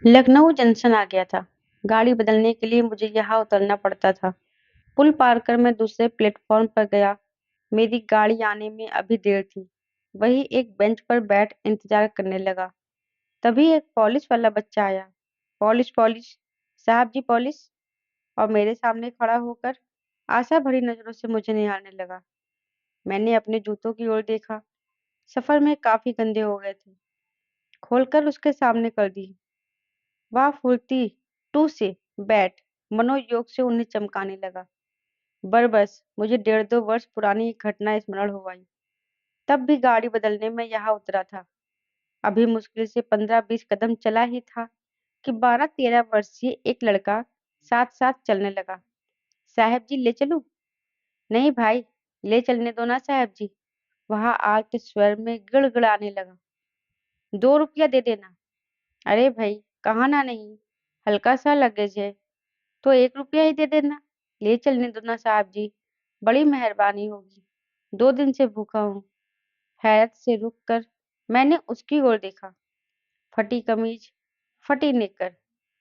Lucknow junction आ गया था। गाड़ी बदलने के लिए मुझे यहाँ उतरना पड़ता था। पुल पार कर मैं दूसरे प्लेटफॉर्म पर गया। मेरी गाड़ी आने में अभी देर थी। वही एक बेंच पर बैठ इंतजार करने लगा। तभी एक पॉलिश वाला बच्चा आया। पॉलिश पॉलिश, साहब जी पॉलिश। और मेरे सामने खड़ा होकर आशा भरी नजरों से मुझे निहारने लगा। मैंने अपने जूतों की ओर देखा। सफर में काफी गंदे हो गए थे। खोलकर उसके सामने कर दी। वह फुर्ती टू से बैठ मनोयोग से उन्हें चमकाने लगा। बस मुझे 1.5 वर्ष पुरानी एक घटना स्मरण हो आई। तब भी गाड़ी बदलने में यहाँ उतरा था। अभी मुश्किल से 15-20 कदम चला ही था कि 12-13 वर्षीय एक लड़का साथ साथ चलने लगा। साहब जी ले चलूं? नहीं भाई, ले चलने दो ना साहब जी। वहां आर्त स्वर में गिड़गिड़ाने लगा। 2 रुपया दे देना। अरे भाई, कहाँ ना नहीं, हल्का सा लगेज है तो 1 रुपया ही दे देना। ले चलने दो ना साहब जी, बड़ी मेहरबानी होगी। 2 दिन से भूखा हूँ। हैरत से रुक कर मैंने उसकी ओर देखा। फटी कमीज, फटी निक्कर,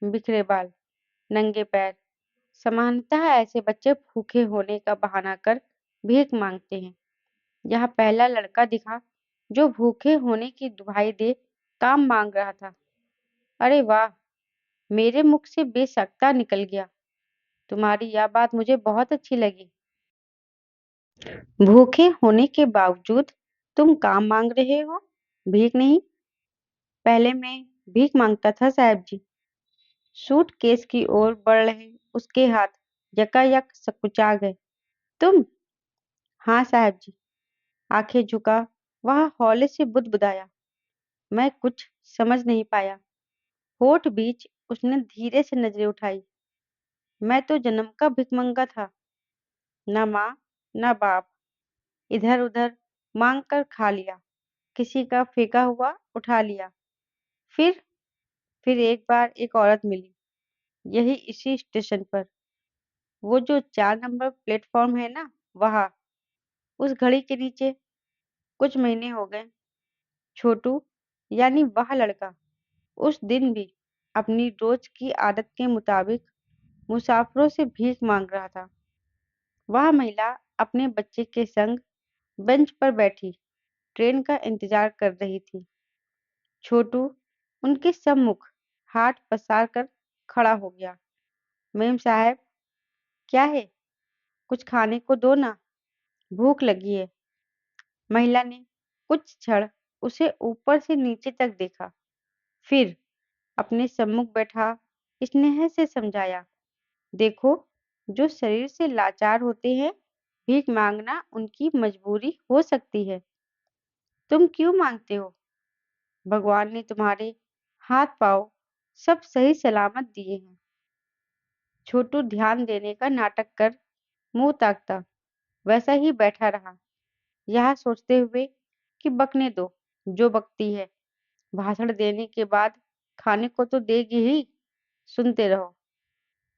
बिखरे बाल, नंगे पैर। सामान्यतः ऐसे बच्चे भूखे होने का बहाना कर भीख मांगते हैं। यहाँ पहला लड़का दिखा जो भूखे होने की दुहाई दे काम मांग रहा था। अरे वाह, मेरे मुख से बेसकता निकल गया। तुम्हारी यह बात मुझे बहुत अच्छी लगी। भूखे होने के बावजूद तुम काम मांग रहे हो, भीख नहीं। पहले मैं भीख मांगता था साहब जी। सूटकेस की ओर बढ़ रहे उसके हाथ यकायक सकुचा गए। तुम? हाँ साहब जी। आंखें झुका वह हौले से बुदबुदाया। मैं कुछ समझ नहीं पाया। होठ बीच उसने धीरे से नजरें उठाई। मैं तो जन्म का भिखमंगा था। न माँ, न बाप। इधर उधर मांग कर खा लिया, किसी का फेंका हुआ उठा लिया। फिर फिर एक बार एक औरत मिली, यही इसी स्टेशन पर। वो जो 4 नंबर प्लेटफॉर्म है ना, वहाँ, उस घड़ी के नीचे। कुछ महीने हो गए। छोटू, यानी वह लड़का, उस दिन भी अपनी रोज की आदत के मुताबिक मुसाफिरों से भीख मांग रहा था। वह महिला अपने बच्चे के संग बेंच पर बैठी ट्रेन का इंतजार कर रही थी। छोटू उनके सम्मुख हाथ पसार कर खड़ा हो गया। मेम साहब, क्या है? कुछ खाने को दो ना, भूख लगी है। महिला ने कुछ क्षण उसे ऊपर से नीचे तक देखा, फिर अपने सम्मुख बैठा स्नेह से समझाया। देखो, जो शरीर से लाचार होते हैं, भीख मांगना उनकी मजबूरी हो सकती है। तुम क्यों मांगते हो? भगवान ने तुम्हारे हाथ पांव सब सही सलामत दिए हैं। छोटू ध्यान देने का नाटक कर मुंह ताकता वैसा ही बैठा रहा, यह सोचते हुए कि बकने दो, जो बकती है। भाषण देने के बाद खाने को तो देगी ही, सुनते रहो।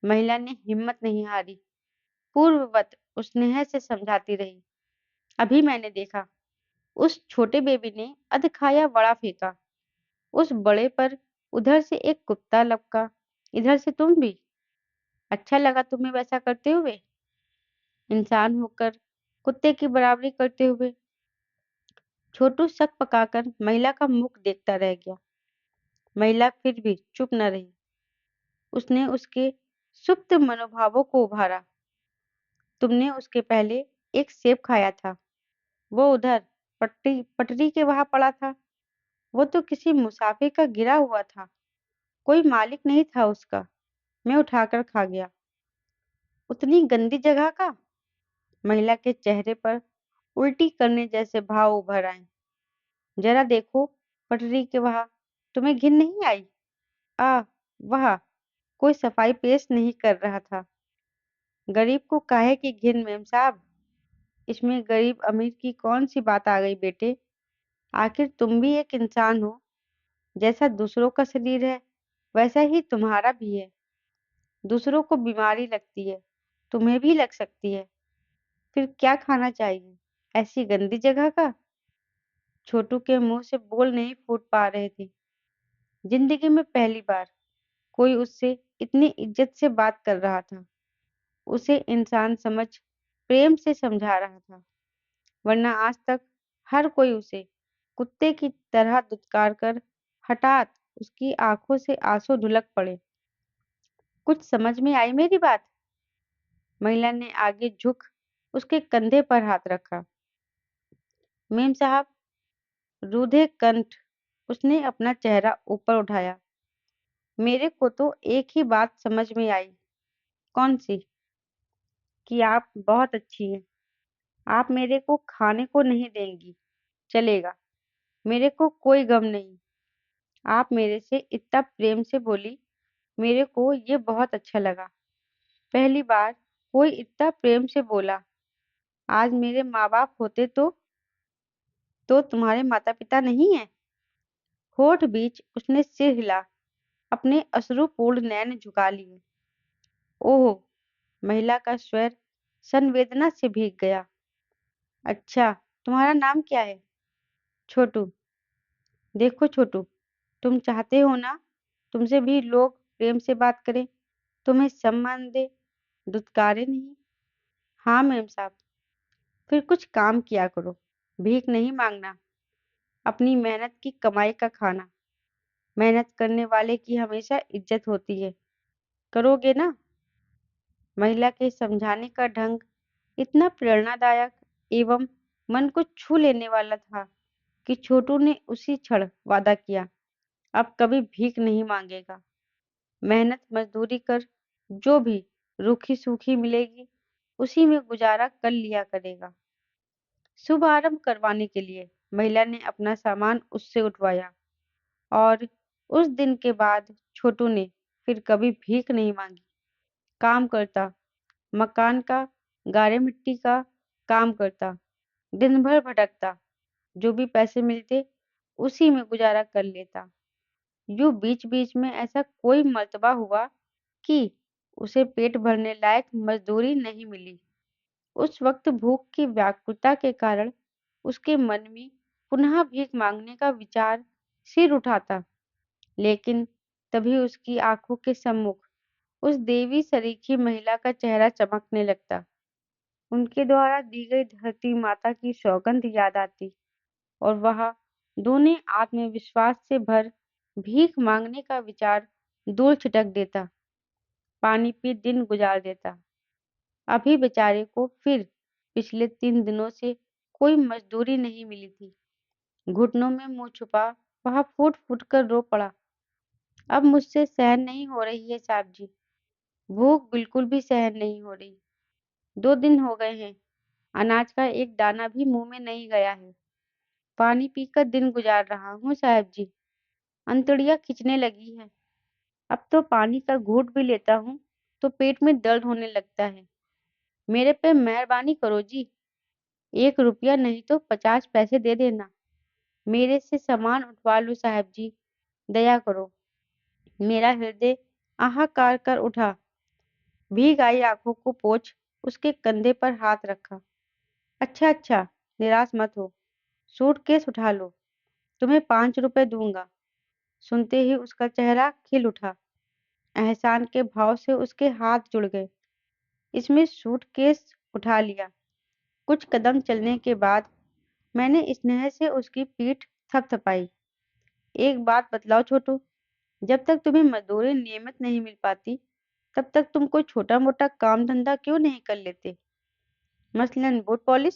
महिला ने हिम्मत नहीं हारी, पूर्ववत स्नेह से समझाती रही। अभी मैंने देखा, उस छोटे बेबी ने अध खाया वड़ा फेंका। उस बड़े पर उधर से एक कुत्ता लपका, इधर से तुम भी। अच्छा लगा तुम्हें वैसा करते हुए, इंसान होकर कुत्ते की बराबरी करते हुए। छोटू शक पकाकर महिला का मुख देखता रह गया। महिला फिर भी चुप न रही। उसने उसके सुप्त मनोभावों को उभारा। तुमने उसके पहले एक सेब खाया था, वो उधर पटरी पटरी के वहां पड़ा था। वो तो किसी मुसाफिर का गिरा हुआ था, कोई मालिक नहीं था उसका। मैं उठाकर खा गया। उतनी गंदी जगह का? महिला के चेहरे पर उल्टी करने जैसे भाव उभर आए। जरा देखो, पटरी के वहां, तुम्हें घिन नहीं आई? आ, वह कोई सफाई पेश नहीं कर रहा था। गरीब को काहे की घिन मेम साहब? इसमें गरीब अमीर की कौन सी बात आ गई बेटे? आखिर तुम भी एक इंसान हो। जैसा दूसरों का शरीर है, वैसा ही तुम्हारा भी है। दूसरों को बीमारी लगती है, तुम्हें भी लग सकती है। फिर क्या खाना चाहिए, ऐसी गंदी जगह का? छोटू के मुंह से बोल नहीं फूट पा रहे थे। जिंदगी में पहली बार कोई उससे इतनी इज्जत से बात कर रहा था। उसे इंसान समझ प्रेम से समझा रहा था, वरना आज तक हर कोई उसे कुत्ते की तरह दुत्कार कर हठात उसकी आंखों से आंसू ढुलक पड़े। कुछ समझ में आई मेरी बात? महिला ने आगे झुक उसके कंधे पर हाथ रखा। मेम साहब, रूधे कंठ उसने अपना चेहरा ऊपर उठाया। मेरे को तो एक ही बात समझ में आई। कौन सी? कि आप बहुत अच्छी हैं। आप मेरे को खाने को नहीं देंगी, चलेगा। मेरे को कोई गम नहीं। आप मेरे से इतना प्रेम से बोली, मेरे को ये बहुत अच्छा लगा। पहली बार कोई इतना प्रेम से बोला। आज मेरे माँ बाप होते तो तुम्हारे माता पिता नहीं है? होठ बीच उसने सिर हिला अपने अश्रुपूर्ण नैन झुका लिए। ओह! महिला का स्वर संवेदना से भीग गया। अच्छा, तुम्हारा नाम क्या है? छोटू। देखो छोटू, तुम चाहते हो ना तुमसे भी लोग प्रेम से बात करें, तुम्हें सम्मान दे, दुत्कारे नहीं। हाँ मेम साहब। फिर कुछ काम किया करो, भीख नहीं मांगना, अपनी मेहनत की कमाई का खाना। मेहनत करने वाले की हमेशा इज्जत होती है। करोगे ना? महिला के समझाने का ढंग इतना प्रेरणादायक एवं मन को छू लेने वाला था कि छोटू ने उसी क्षण वादा किया, अब कभी भीख नहीं मांगेगा। मेहनत मजदूरी कर जो भी रूखी सूखी मिलेगी उसी में गुजारा कर लिया करेगा। शुभ आरंभ करवाने के लिए महिला ने अपना सामान उससे उठवाया और उस दिन के बाद छोटू ने फिर कभी भीख नहीं मांगी। काम करता, मकान का, गारे मिट्टी का काम करता, दिन भर भटकता, जो भी पैसे मिलते उसी में गुजारा कर लेता। यूं बीच बीच में ऐसा कोई मर्तबा हुआ कि उसे पेट भरने लायक मजदूरी नहीं मिली। उस वक्त भूख की व्याकुलता के कारण उसके मन में पुनः भीख मांगने का विचार सिर उठाता, लेकिन तभी उसकी आंखों के सम्मुख उस देवी सरीखी महिला का चेहरा चमकने लगता। उनके द्वारा दी गई धरती माता की सौगंध याद आती और वह दोनों आत्मविश्वास से भर भीख मांगने का विचार दूर छिटक देता, पानी पी दिन गुजार देता। अभी बेचारे को फिर पिछले 3 दिनों से कोई मजदूरी नहीं मिली थी। घुटनों में मुंह छुपा वह फूट फूट कर रो पड़ा। अब मुझसे सहन नहीं हो रही है साहब जी, भूख बिल्कुल भी सहन नहीं हो रही। 2 दिन हो गए हैं, अनाज का एक दाना भी मुंह में नहीं गया है। पानी पीकर दिन गुजार रहा हूँ साहब जी। अंतड़ियाँ खिंचने लगी है। अब तो पानी का घूंट भी लेता हूँ तो पेट में दर्द होने लगता है। मेरे पे मेहरबानी करो जी, 1 रुपया नहीं तो 50 पैसे दे देना। मेरे से सामान उठवा लो साहब जी, दया करो। मेरा हृदय आहाकार कर उठा। भीग आई आंखों को पोंछ उसके कंधे पर हाथ रखा। अच्छा अच्छा, निराश मत हो, सूटकेस उठा लो, तुम्हें 5 रुपए दूंगा। सुनते ही उसका चेहरा खिल उठा। एहसान के भाव से उसके हाथ जुड़ गए। इसमें सूटकेस उठा लिया। कुछ कदम चलने के बाद मैंने स्नेह से उसकी पीठ थपथपाई। एक बात बतलाओ छोटू, जब तक तुम्हें मजदूरी नियमित नहीं मिल पाती तब तक तुम कोई छोटा मोटा काम धंधा क्यों नहीं कर लेते? मसलन बूट पॉलिश।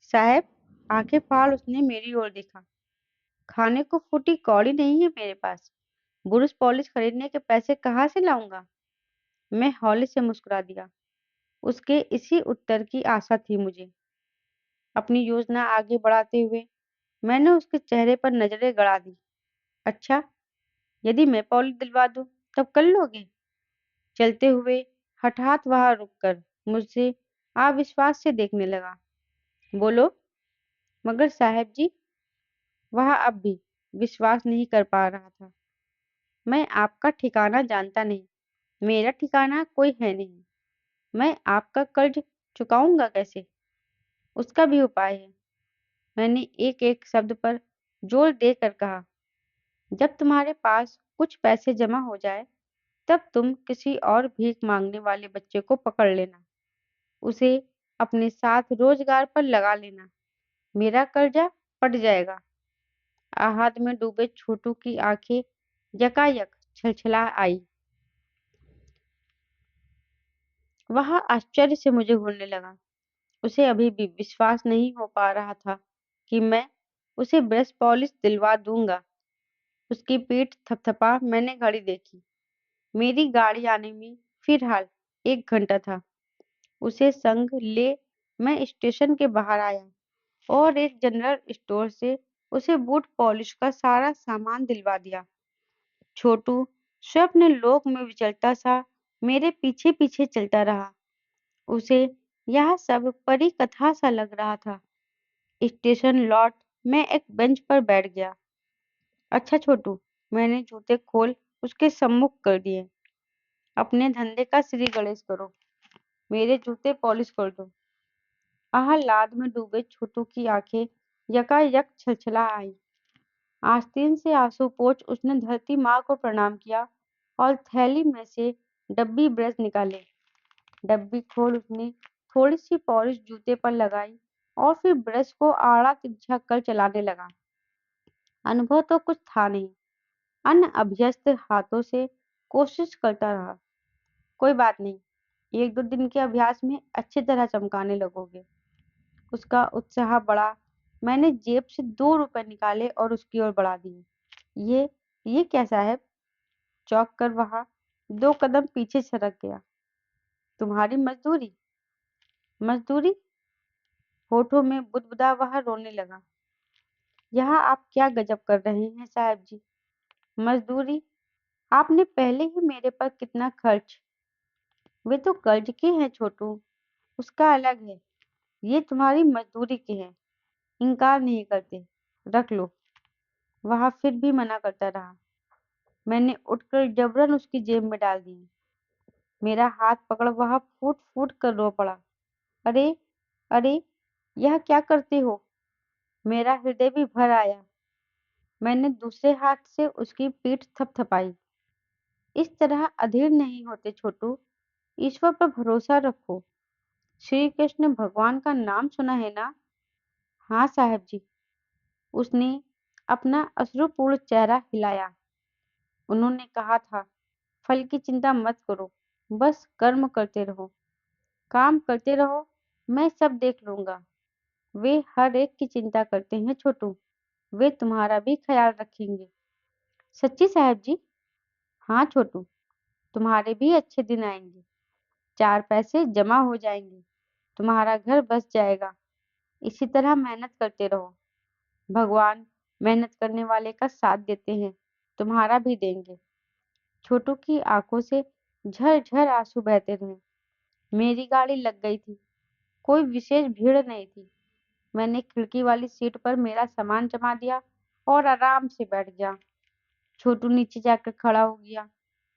साहब, आंखें फाड़ उसने मेरी ओर देखा। खाने को फूटी कौड़ी नहीं है मेरे पास, बुरुश पॉलिश खरीदने के पैसे कहाँ से लाऊंगा? मैं हौले से मुस्कुरा दिया। उसके इसी उत्तर की आशा थी मुझे। अपनी योजना आगे बढ़ाते हुए मैंने उसके चेहरे पर नजरें गड़ा दी। अच्छा, यदि मैं पॉलिश दिलवा दूं तब कर लोगे? चलते हुए हठात वहां रुककर मुझसे अविश्वास से देखने लगा। बोलो। मगर साहब जी, वह अब भी विश्वास नहीं कर पा रहा था। मैं आपका ठिकाना जानता नहीं, मेरा ठिकाना कोई है नहीं। मैं आपका कर्ज चुकाऊंगा कैसे? उसका भी उपाय है। मैंने एक एक शब्द पर जोर देकर कहा। जब तुम्हारे पास कुछ पैसे जमा हो जाए, तब तुम किसी और भीख मांगने वाले बच्चे को पकड़ लेना, उसे अपने साथ रोजगार पर लगा लेना। मेरा कर्जा पड़ जाएगा। आहत में डूबे छोटू की आंखें यकायक छलछला आई। वह आश्चर्य से मुझे घूरने लगा। उसे अभी भी विश्वास नहीं हो पा रहा था कि मैं उसे ब्रश पॉलिश दिलवा दूंगा। उसकी पीठ थपथपा। मैंने घड़ी देखी। मेरी गाड़ी आने में फिलहाल 1 घंटा था। उसे संग ले मैं स्टेशन के बाहर आया और एक जनरल स्टोर से उसे बूट पॉलिश का सारा सामान दिलवा दिया। छोटू स्वप्न लोक में विचलता सा मेरे पीछे पीछे चलता रहा। उसे यह सब परी कथा सा लग रहा था। स्टेशन लौट मैं एक बेंच पर बैठ गया। अच्छा छोटू, मैंने जूते खोल उसके सम्मुख कर दिए। अपने धंधे का श्री गणेश करो, मेरे जूते पॉलिश कर दो। आह्लाद में डूबे छोटू की आंखें यकायक छलछला आई। आस्तीन से आंसू पोंछ उसने धरती माँ को प्रणाम किया और थैली में से डब्बी ब्रश निकाले। डब्बी खोल उसने थोड़ी सी पॉलिश जूते पर लगाई और फिर ब्रश को आड़ा तिरछा कर चलाने लगा। अनुभव तो कुछ था नहीं। अनअभ्यस्त हाथों से कोशिश करता रहा। कोई बात नहीं, 1-2 दिन के अभ्यास में अच्छी तरह चमकाने लगोगे। उसका उत्साह बढ़ा। मैंने जेब से 2 रुपए निकाले और उसकी ओर बढ़ा दिए। ये क्या साहब? चौंक कर वह 2 कदम पीछे सरक गया। तुम्हारी मजदूरी? मजदूरी? होठों में बुदबुदा वह रोने लगा। यहाँ आप क्या गजब कर रहे हैं साहब जी? मजदूरी? आपने पहले ही मेरे पर कितना खर्च। वे तो कर्ज के हैं छोटू, उसका अलग है। ये तुम्हारी मजदूरी के हैं। इनकार नहीं करते, रख लो। वह फिर भी मना करता रहा। मैंने उठकर जबरन उसकी जेब में डाल दिए। मेरा हाथ पकड़ वह फूट फूट कर रो पड़ा। अरे, अरे, यह क्या करते हो? मेरा हृदय भी भर आया। मैंने दूसरे हाथ से उसकी पीठ थपथपाई। इस तरह अधीर नहीं होते छोटू। ईश्वर पर भरोसा रखो। श्री कृष्ण भगवान का नाम सुना है ना? हाँ साहब जी। उसने अपना अश्रुपूर्ण चेहरा हिलाया। उन्होंने कहा था, फल की चिंता मत करो, बस कर्म करते रहो, काम करते रहो, मैं सब देख लूंगा। वे हर एक की चिंता करते हैं छोटू। वे तुम्हारा भी ख्याल रखेंगे। सच्ची साहब जी? हाँ छोटू, तुम्हारे भी अच्छे दिन आएंगे। 4 पैसे जमा हो जाएंगे। तुम्हारा घर बस जाएगा। इसी तरह मेहनत करते रहो। भगवान मेहनत करने वाले का साथ देते हैं। तुम्हारा भी देंगे। छोटू की आंखों से झरझर आंसू बहते रहे। मेरी गाड़ी लग गई थी। कोई विशेष भीड़ नहीं थी। मैंने खिड़की वाली सीट पर मेरा सामान जमा दिया और आराम से बैठ गया। छोटू नीचे जाकर खड़ा हो गया।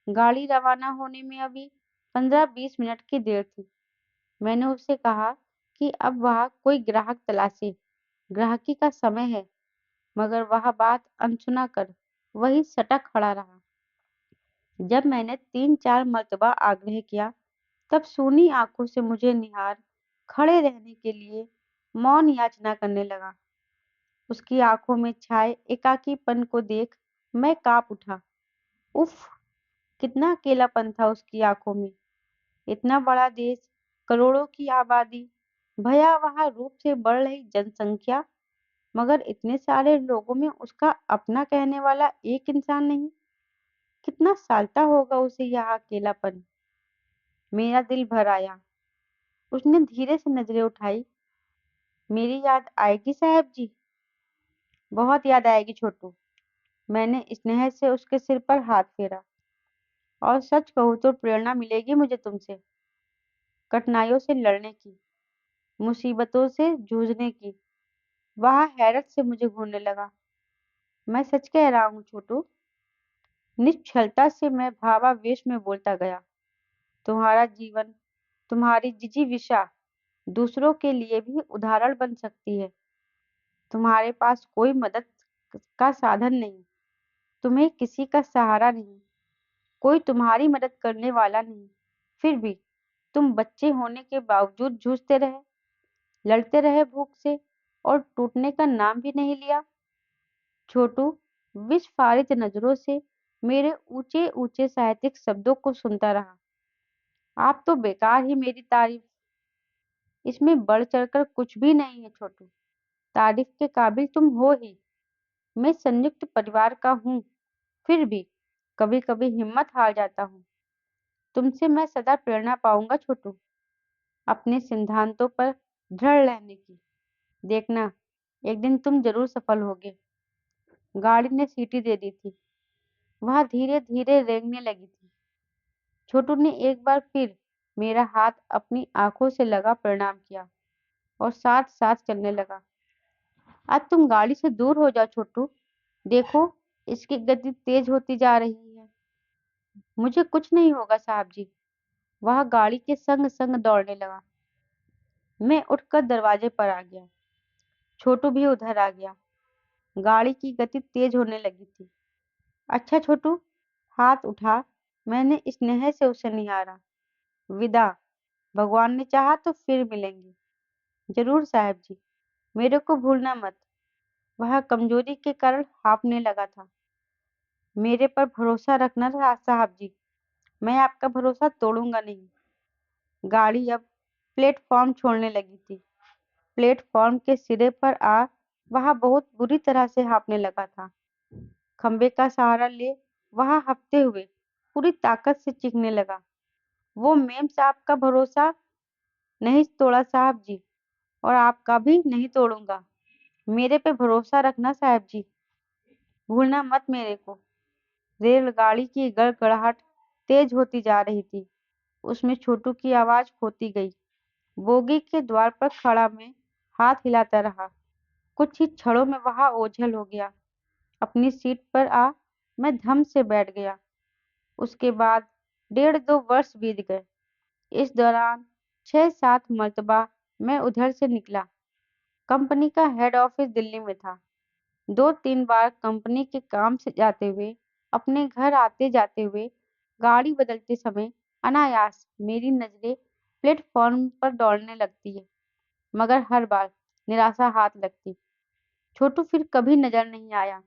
गाड़ी रवाना होने में अभी 15-20 मिनट की देर थी। मैंने उससे कहा कि अब वह कोई ग्राहक तलाशे। ग्राहकी का समय है। मगर वह बात अनसुना कर वही सटक खड़ा रहा। जब मैंने 3-4 मर्तबा आग्रह किया, तब सूनी आंखों से मुझे निहार खड़े रहने के लिए मौन याचना करने लगा। उसकी आंखों में छाए एकाकीपन को देख मैं कांप उठा। उफ! कितना अकेलापन था उसकी आंखों में। इतना बड़ा देश, करोड़ों की आबादी, भयावह रूप से बढ़ रही जनसंख्या, मगर इतने सारे लोगों में उसका अपना कहने वाला एक इंसान नहीं। कितना सालता होगा उसे यह अकेलापन। मेरा दिल भर आया। उसने धीरे से नजरें उठाई। मेरी याद आएगी साहब जी? बहुत याद आएगी छोटू। मैंने स्नेह से उसके सिर पर हाथ फेरा। और सच कहूँ तो प्रेरणा मिलेगी मुझे तुमसे, कठिनाइयों से लड़ने की, मुसीबतों से जूझने की। वह हैरत से मुझे घूरने लगा। मैं सच कह रहा हूँ छोटू। निश्चलता से मैं भावावेश में बोलता गया। तुम्हारा जीवन, तुम्हारी जिजीविषा दूसरों के लिए भी उदाहरण बन सकती है। तुम्हारे पास कोई मदद का साधन नहीं, तुम्हें किसी का सहारा नहीं, कोई तुम्हारी मदद करने वाला नहीं। फिर भी तुम बच्चे होने के बावजूद जूझते रहे, लड़ते रहे भूख से और टूटने का नाम भी नहीं लिया। छोटू विस्फारित नजरों से मेरे ऊंचे ऊंचे साहित्यिक शब्दों को सुनता रहा। आप तो बेकार ही मेरी तारीफ, इसमें बढ़ चढ़कर कुछ भी नहीं है छोटू। तारीफ के काबिल तुम हो ही। मैं संयुक्त परिवार का हूँ, फिर भी कभी कभी हिम्मत हार जाता हूँ। तुमसे मैं सदा प्रेरणा पाऊंगा छोटू, अपने सिद्धांतों पर दृढ़ रहने की। देखना, एक दिन तुम जरूर सफल होगे। गाड़ी ने सीटी दे दी थी। वह धीरे धीरे रेंगने लगी थी। छोटू ने एक बार फिर मेरा हाथ अपनी आंखों से लगा प्रणाम किया और साथ साथ चलने लगा। आज तुम गाड़ी से दूर हो जाओ छोटू, देखो इसकी गति तेज होती जा रही है। मुझे कुछ नहीं होगा साहब जी। वह गाड़ी के संग संग दौड़ने लगा। मैं उठकर दरवाजे पर आ गया। छोटू भी उधर आ गया। गाड़ी की गति तेज होने लगी थी। अच्छा छोटू, हाथ उठा। मैंने स्नेह से उसे निहारा। विदा। भगवान ने चाहा तो फिर मिलेंगे। जरूर साहब जी, मेरे को भूलना मत। वह कमजोरी के कारण हाँफने लगा था। मेरे पर भरोसा रखना साहब जी, मैं आपका भरोसा तोड़ूंगा नहीं। गाड़ी अब प्लेटफॉर्म छोड़ने लगी थी। प्लेटफॉर्म के सिरे पर आ वह बहुत बुरी तरह से हाँफने लगा था। खंबे का सहारा ले वह हंफते हुए पूरी ताकत से चीखने लगा। वो मेम साहब का भरोसा नहीं तोड़ा साहब जी, और आपका भी नहीं तोड़ूंगा। मेरे पे भरोसा रखना साहब जी, भूलना मत मेरे को। रेलगाड़ी की गड़गड़ाहट तेज होती जा रही थी। उसमें छोटू की आवाज खोती गई। बोगी के द्वार पर खड़ा मैं हाथ हिलाता रहा। कुछ ही क्षणों में वहां ओझल हो गया। अपनी सीट पर आ मैं धम से बैठ गया। उसके बाद 1.5-2 वर्ष बीत गए। इस दौरान 6-7 मर्तबा मैं उधर से निकला। कंपनी का हेड ऑफिस दिल्ली में था। 2-3 बार कंपनी के काम से जाते हुए, अपने घर आते जाते हुए, गाड़ी बदलते समय अनायास मेरी नजरें प्लेटफॉर्म पर दौड़ने लगती है, मगर हर बार निराशा हाथ लगती। छोटू फिर कभी नजर नहीं आया।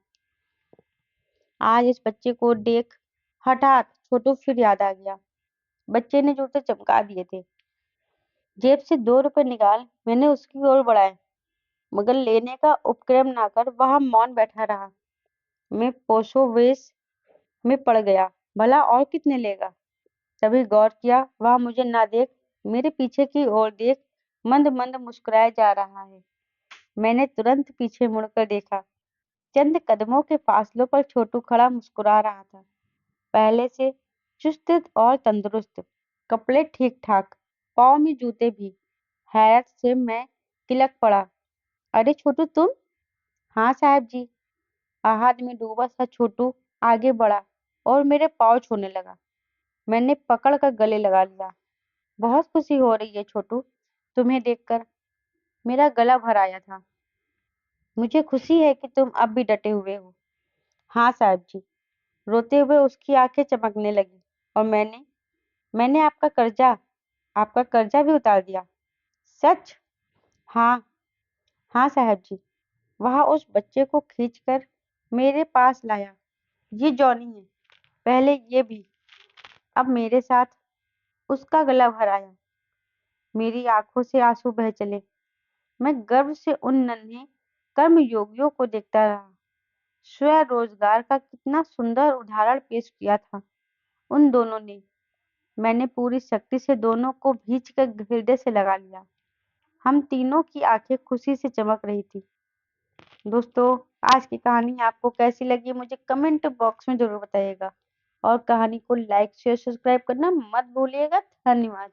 आज इस बच्चे को देख हठात छोटू फिर याद आ गया। बच्चे ने जूते चमका दिए थे। जेब से 2 रुपए निकाल मैंने उसकी ओर बढ़ाए, मगर लेने का उपक्रम ना कर वह मौन बैठा रहा। मैं पोशो वेश में पड़ गया। भला और कितने लेगा? तभी गौर किया वह मुझे ना देख मेरे पीछे की ओर देख मंद मंद मुस्कुराए जा रहा है। मैंने तुरंत पीछे मुड़कर देखा। चंद कदमों के फासलों पर छोटू खड़ा मुस्कुरा रहा था, पहले से चुस्त और तंदुरुस्त, कपड़े ठीक ठाक, पाँव में जूते भी। हैरत से मैं किलक पड़ा। अरे छोटू तुम? हाँ साहब जी। आहत में डूबा सा छोटू आगे बढ़ा और मेरे पाँव छूने लगा। मैंने पकड़ कर गले लगा लिया। बहुत खुशी हो रही है छोटू, तुम्हें देखकर। मेरा गला भर आया था। मुझे खुशी है कि तुम अब भी डटे हुए हो। हाँ साहब जी। रोते हुए उसकी आंखें चमकने लगी। और मैंने मैंने आपका कर्जा भी उतार दिया। सच? हाँ। हाँ साहब जी। वह उस बच्चे को खींचकर मेरे पास लाया। ये जॉनी है, पहले ये भी, अब मेरे साथ। उसका गला भर आया। मेरी आंखों से आंसू बह चले। मैं गर्व से उन नन्हे कर्मयोगियों को देखता रहा। स्वरोजगार का कितना सुंदर उदाहरण पेश किया था उन दोनों ने। मैंने पूरी शक्ति से दोनों को भींच कर हृदय से लगा लिया। हम तीनों की आंखें खुशी से चमक रही थी। दोस्तों, आज की कहानी आपको कैसी लगी मुझे कमेंट बॉक्स में जरूर बताइएगा, और कहानी को लाइक शेयर सब्सक्राइब करना मत भूलिएगा। धन्यवाद।